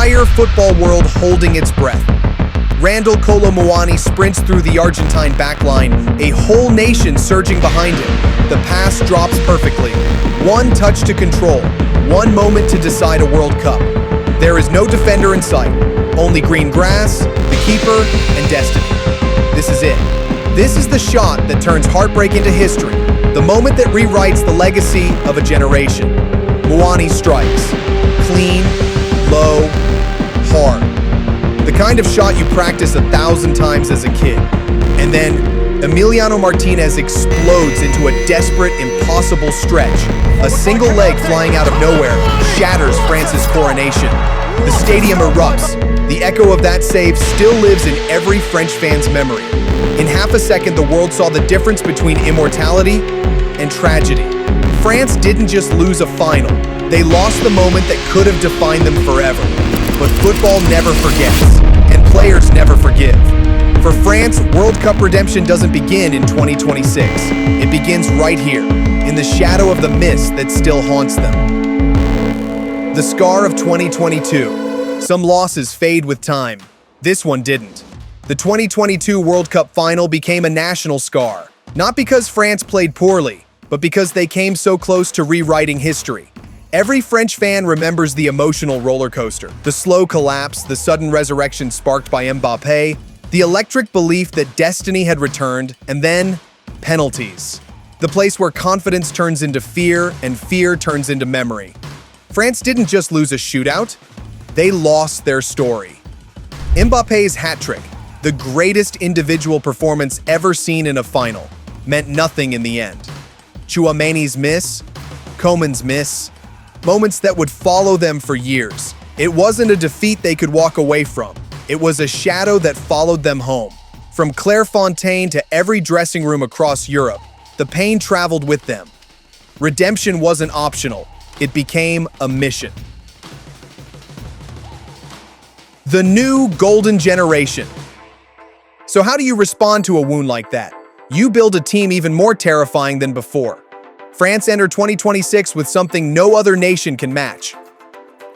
entire football world holding its breath. Randal Kolo Muani sprints through the Argentine backline, a whole nation surging behind him. The pass drops perfectly. One touch to control, one moment to decide a World Cup. There is no defender in sight, only green grass, the keeper, and destiny. This is it. This is the shot that turns heartbreak into history, the moment that rewrites the legacy of a generation. Muani strikes. Clean, low, hard. The kind of shot you practice 1,000 times as a kid. And then, Emiliano Martínez explodes into a desperate, impossible stretch. A single leg flying out of nowhere shatters France's coronation. The stadium erupts. The echo of that save still lives in every French fan's memory. In half a second, the world saw the difference between immortality and tragedy. France didn't just lose a final. They lost the moment that could have defined them forever. But football never forgets, and players never forgive. For France, World Cup redemption doesn't begin in 2026. It begins right here, in the shadow of the mist that still haunts them. The scar of 2022. Some losses fade with time. This one didn't. The 2022 World Cup final became a national scar, not because France played poorly, but because they came so close to rewriting history. Every French fan remembers the emotional roller coaster, the slow collapse, the sudden resurrection sparked by Mbappé, the electric belief that destiny had returned, and then penalties. The place where confidence turns into fear and fear turns into memory. France didn't just lose a shootout, they lost their story. Mbappé's hat-trick, the greatest individual performance ever seen in a final, meant nothing in the end. Tchouaméni's miss, Coman's miss, moments that would follow them for years. It wasn't a defeat they could walk away from. It was a shadow that followed them home. From Clairefontaine to every dressing room across Europe, the pain traveled with them. Redemption wasn't optional. It became a mission. The new golden generation. So how do you respond to a wound like that? You build a team even more terrifying than before. France entered 2026 with something no other nation can match.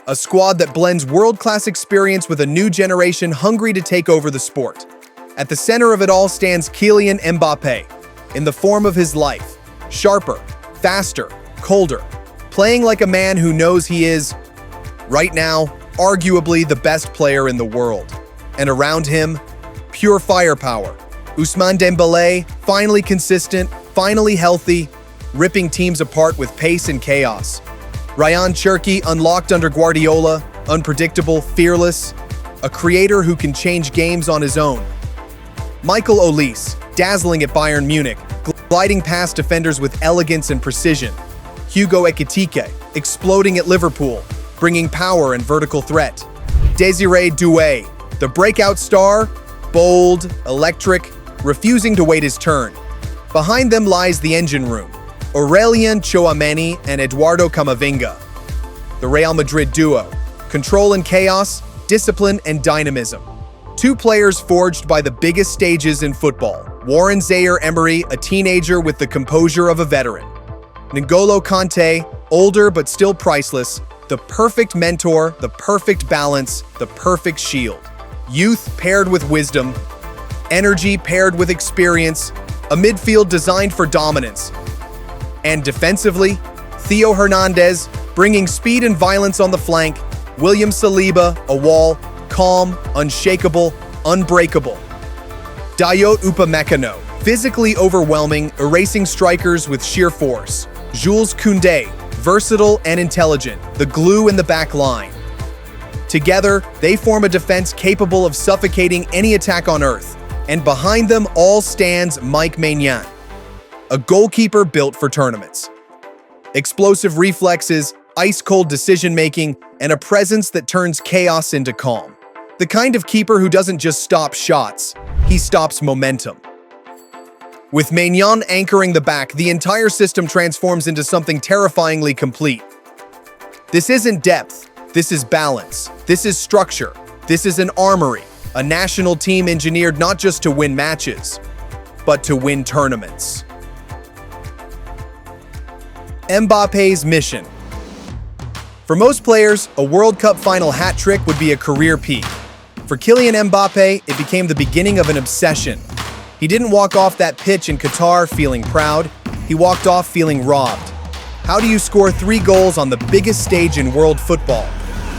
A squad that blends world-class experience with a new generation hungry to take over the sport. At the center of it all stands Kylian Mbappé, in the form of his life. Sharper, faster, colder, playing like a man who knows he is, right now, arguably the best player in the world. And around him, pure firepower. Ousmane Dembélé, finally consistent, finally healthy, ripping teams apart with pace and chaos. Ryan Cherki, unlocked under Guardiola, unpredictable, fearless, a creator who can change games on his own. Michael Olise, dazzling at Bayern Munich, gliding past defenders with elegance and precision. Hugo Ekitike, exploding at Liverpool, bringing power and vertical threat. Désiré Doué, the breakout star, bold, electric, refusing to wait his turn. Behind them lies the engine room. Aurélien Tchouaméni and Eduardo Camavinga. The Real Madrid duo. Control and chaos, discipline and dynamism. Two players forged by the biggest stages in football. Warren Zaire-Emery, a teenager with the composure of a veteran. N'Golo Kanté, older but still priceless, the perfect mentor, the perfect balance, the perfect shield. Youth paired with wisdom, energy paired with experience, a midfield designed for dominance. And defensively, Theo Hernandez, bringing speed and violence on the flank, William Saliba, a wall, calm, unshakable, unbreakable. Dayot Upamecano, physically overwhelming, erasing strikers with sheer force. Jules Koundé, versatile and intelligent, the glue in the back line. Together, they form a defense capable of suffocating any attack on earth. And behind them all stands Mike Maignan, a goalkeeper built for tournaments. Explosive reflexes, ice-cold decision-making, and a presence that turns chaos into calm. The kind of keeper who doesn't just stop shots, he stops momentum. With Maignan anchoring the back, the entire system transforms into something terrifyingly complete. This isn't depth, this is balance, this is structure, this is an armory, a national team engineered not just to win matches, but to win tournaments. Mbappé's mission. For most players, a World Cup final hat trick would be a career peak. For Kylian Mbappe, it became the beginning of an obsession. He didn't walk off that pitch in Qatar feeling proud, he walked off feeling robbed. How do you score 3 goals on the biggest stage in world football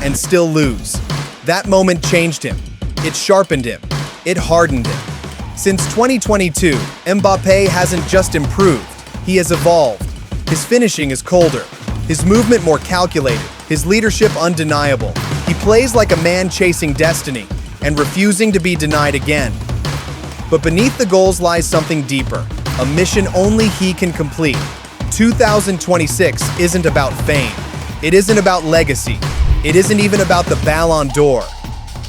and still lose? That moment changed him. It sharpened him. It hardened him. Since 2022, Mbappe hasn't just improved, he has evolved. His finishing is colder, his movement more calculated, his leadership undeniable. He plays like a man chasing destiny and refusing to be denied again. But beneath the goals lies something deeper, a mission only he can complete. 2026 isn't about fame. It isn't about legacy. It isn't even about the Ballon d'Or.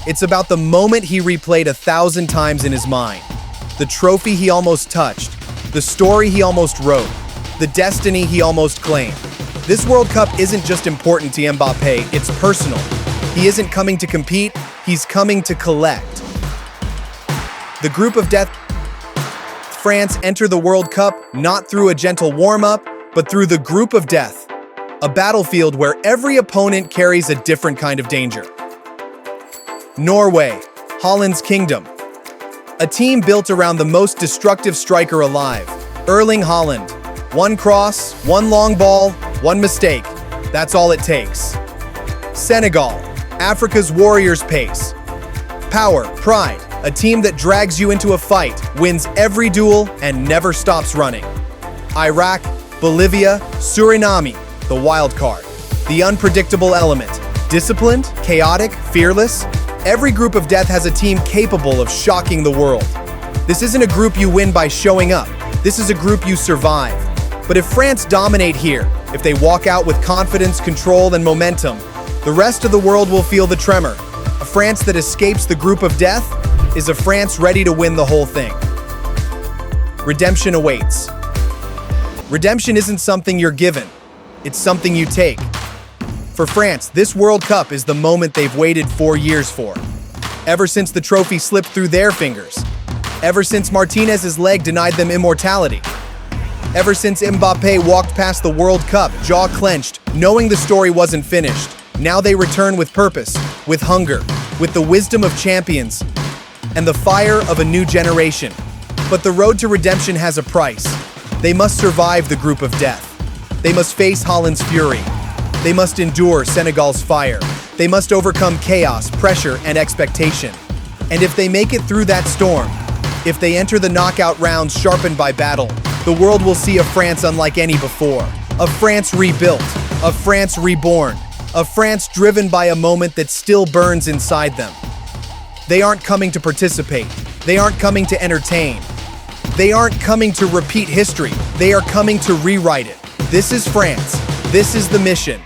It's about the moment he replayed 1,000 times in his mind. The trophy he almost touched. The story he almost wrote. The destiny he almost claimed. This World Cup isn't just important to Mbappe, it's personal. He isn't coming to compete, he's coming to collect. The group of death. France enter the World Cup not through a gentle warm-up, but through the group of death. A battlefield where every opponent carries a different kind of danger. Norway, Holland's kingdom. A team built around the most destructive striker alive, Erling Haaland. 1 cross, 1 long ball, 1 mistake. That's all it takes. Senegal, Africa's warrior's pace. Power, pride, a team that drags you into a fight, wins every duel, and never stops running. Iraq, Bolivia, Suriname, the wild card. The unpredictable element. Disciplined, chaotic, fearless. Every group of death has a team capable of shocking the world. This isn't a group you win by showing up. This is a group you survive. But if France dominate here, if they walk out with confidence, control, and momentum, the rest of the world will feel the tremor. A France that escapes the group of death is a France ready to win the whole thing. Redemption awaits. Redemption isn't something you're given. It's something you take. For France, this World Cup is the moment they've waited 4 years for. Ever since the trophy slipped through their fingers. Ever since Martinez's leg denied them immortality. Ever since Mbappe walked past the World Cup, jaw clenched, knowing the story wasn't finished. Now they return with purpose, with hunger, with the wisdom of champions, and the fire of a new generation. But the road to redemption has a price. They must survive the group of death. They must face Haaland's fury. They must endure Senegal's fire. They must overcome chaos, pressure, and expectation. And if they make it through that storm, if they enter the knockout rounds sharpened by battle, the world will see a France unlike any before. A France rebuilt, a France reborn, a France driven by a moment that still burns inside them. They aren't coming to participate. They aren't coming to entertain. They aren't coming to repeat history. They are coming to rewrite it. This is France. This is the mission.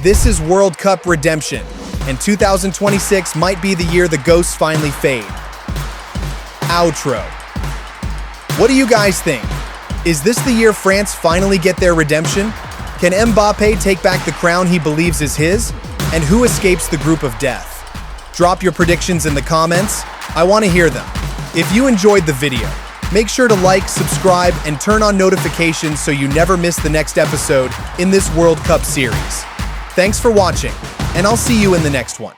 This is World Cup redemption. And 2026 might be the year the ghosts finally fade. Outro. What do you guys think? Is this the year France finally get their redemption? Can Mbappe take back the crown he believes is his? And who escapes the group of death? Drop your predictions in the comments. I want to hear them. If you enjoyed the video, make sure to like, subscribe, and turn on notifications so you never miss the next episode in this World Cup series. Thanks for watching, and I'll see you in the next one.